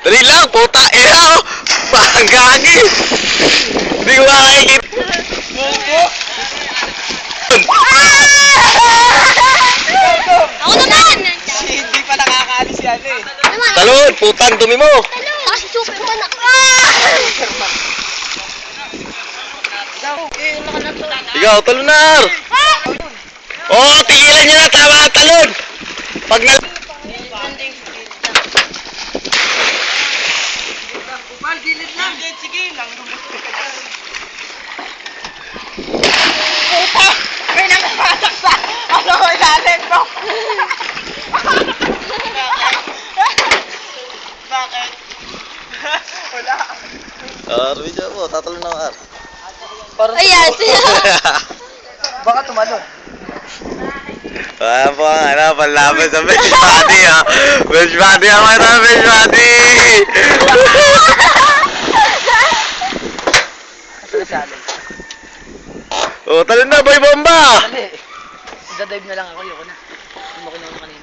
Dali lang, puta. Oh. Parang gagi. Hindi ko makakikita. Ako naman! Hindi pa nakakaalis yan eh. Talon, putang dumi mo. Kasi Superman ako. Ikaw, talunar. Oh, tigilan nyo na. Tama, talon. Pag na... Gilid lang. Sige lang. May nakapatak sa ilalim mo. Bakit? Wala. Video mo, tatalon na ka. Ayan. Baka tumalon. Wala po ang panlaban sa bench body ha. Bench body ako ito, bench body. Oh, talon na, boy bomba. Dali. Dadive na lang ako. Ayoko na. Tumakin ako kanina.